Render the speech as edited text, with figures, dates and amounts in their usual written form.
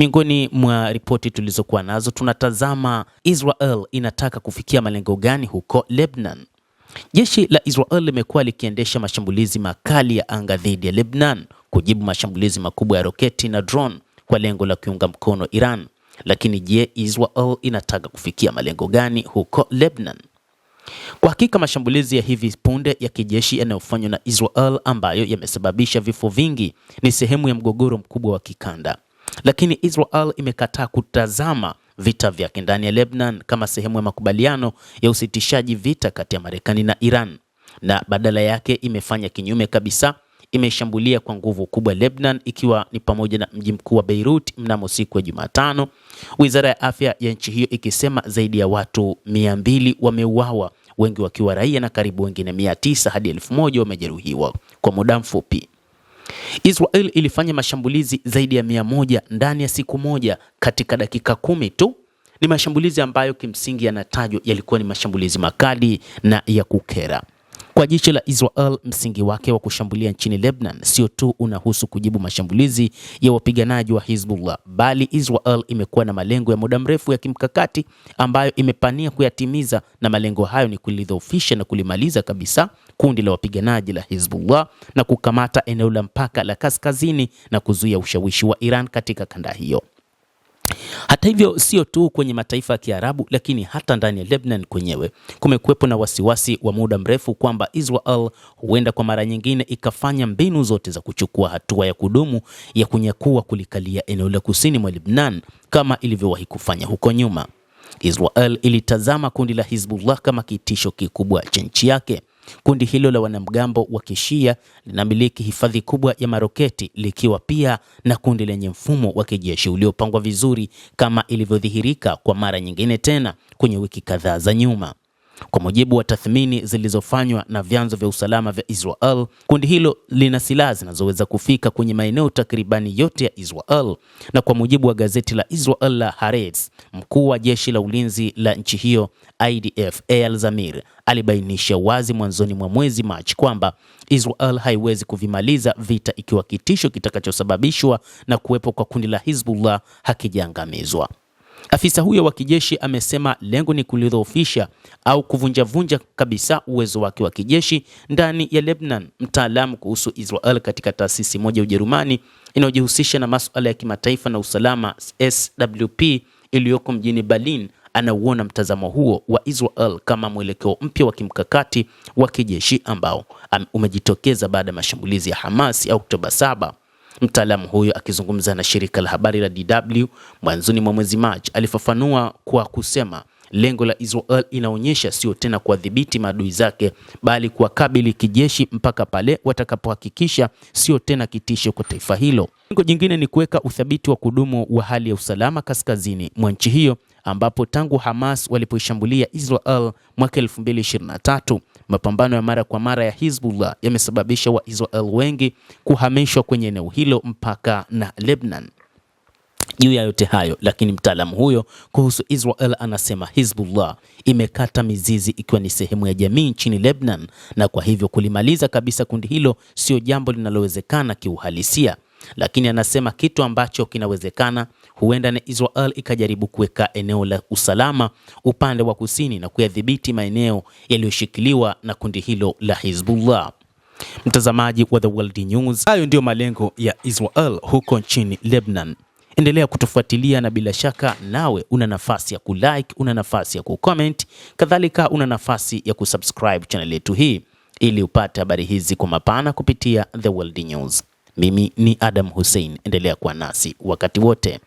Miongoni mwa ripoti tulizokuwa nazo, tunatazama Israel inataka kufikia malengo gani huko Lebanon. Jeshi la Israel limekuwa likiendesha mashambulizi makali ya anga dhidi ya Lebanon kujibu mashambulizi makubwa ya roketi na drone kwa lengo la kuunga mkono Iran. Lakini je, Israel inataka kufikia malengo gani huko Lebanon? Kwa hakika mashambulizi ya hivi punde ya kijeshi yanayofanywa na Israel ambayo yamesababisha vifo vingi ni sehemu ya mgogoro mkubwa wa kikanda. Lakini Israel imekataa kutazama vita vyake ndani ya Lebanon kama sehemu ya makubaliano ya usitishaji vita kati ya Marekani na Iran, na badala yake imefanya kinyume kabisa. Imeshambulia kwa nguvu kubwa Lebanon, ikiwa ni pamoja na mji mkuu wa Beirut mnamo siku ya Jumatano, wizara ya afya ya nchi hiyo ikisema zaidi ya watu 200 wameuawa, wengi wakiwa raia, na karibu wengine 900 hadi 1000 wamejeruhiwa kwa muda mfupi. Israel ilifanya mashambulizi zaidi ya 100 ndani ya siku moja katika dakika 10 tu. Ni mashambulizi ambayo kimsingi yanatajwa yalikuwa ni mashambulizi makali na ya kukera. Kwa jicho la Israel, msingi wake wa kushambulia nchini Lebanon sio tu unahusu kujibu mashambulizi ya wapiganaji wa Hezbollah, bali Israel imekuwa na malengo ya muda mrefu ya kimkakati ambayo imepania kuyatimiza, na malengo hayo ni kulidhoofisha na kulimaliza kabisa kundi la wapiganaji la Hezbollah na kukamata eneo la mpaka la kaskazini na kuzuia ushawishi wa Iran katika kanda hiyo. Hata hivyo, sio tu kwenye mataifa ya Kiarabu, lakini hata ndani ya Lebanon kwenyewe kumekuwepo na wasiwasi wa muda mrefu kwamba Israel huenda kwa mara nyingine ikafanya mbinu zote za kuchukua hatua ya kudumu ya kunyakua kulikalia eneo la kusini mwa Lebanon kama ilivyowahi kufanya huko nyuma. Israel ilitazama kundi la Hezbollah kama kitisho kikubwa cha nchi yake. Kundi hilo la wanamgambo wa Kishia linamiliki hifadhi kubwa ya maroketi, likiwa pia na kundi lenye mfumo wa kijeshi uliopangwa vizuri kama ilivyodhihirika kwa mara nyingine tena kwenye wiki kadhaa za nyuma. Kwa mujibu wa tathmini zilizofanywa na vyanzo vya usalama vya Israel, kundi hilo lina silaha zinazoweza kufika kwenye maeneo takribani yote ya Israel. Na kwa mujibu wa gazeti la Israel la Haaretz, mkuu wa jeshi la ulinzi la nchi hiyo IDF Eyal Zamir alibainisha wazi mwanzoni mwa mwezi Machi kwamba Israel haiwezi kuvimaliza vita ikiwa kitisho kitakachosababishwa na kuwepo kwa kundi la Hezbollah hakijaangamizwa. Afisa huyo wa kijeshi amesema lengo ni kulidhoofisha au kuvunjavunja kabisa uwezo wake wa kijeshi ndani ya Lebanon. Mtaalamu kuhusu Israel katika taasisi moja ya Ujerumani inayojihusisha na masuala ya kimataifa na usalama SWP iliyoko mjini Berlin anauona mtazamo huo wa Israel kama mwelekeo mpya wa kimkakati wa kijeshi ambao umejitokeza baada ya mashambulizi ya Hamas ya Oktoba 7. Mtaalamu huyo akizungumza na shirika la habari la DW mwanzoni mwa mwezi Machi alifafanua kwa kusema lengo la Israel inaonyesha sio tena kuwadhibiti maadui zake, bali kuwakabili kijeshi mpaka pale watakapohakikisha sio tena kitisho kwa taifa hilo. Lengo jingine ni kuweka uthabiti wa kudumu wa hali ya usalama kaskazini mwa nchi hiyo, ambapo tangu Hamas walipoishambulia Israel mwaka 2023, mapambano ya mara kwa mara ya Hezbollah yamesababisha Waisrael wengi kuhamishwa kwenye eneo hilo mpaka na Lebanon. Juu ya yote hayo, lakini mtaalamu huyo kuhusu Israel anasema Hezbollah imekata mizizi ikiwa ni sehemu ya jamii nchini Lebanon, na kwa hivyo kulimaliza kabisa kundi hilo sio jambo linalowezekana kiuhalisia. Lakini anasema kitu ambacho kinawezekana, huenda na Israel ikajaribu kuweka eneo la usalama upande wa kusini na kuyadhibiti maeneo yaliyoshikiliwa na kundi hilo la Hezbollah. Mtazamaji wa The World News, hayo ndio malengo ya Israel huko nchini Lebanon. Endelea kutufuatilia na bila shaka nawe una nafasi ya kulike, una nafasi ya kucomment, kadhalika una nafasi ya kusubscribe channel yetu hii ili upate habari hizi kwa mapana kupitia The World News. Mimi ni Adam Hussein, endelea kuwa nasi wakati wote.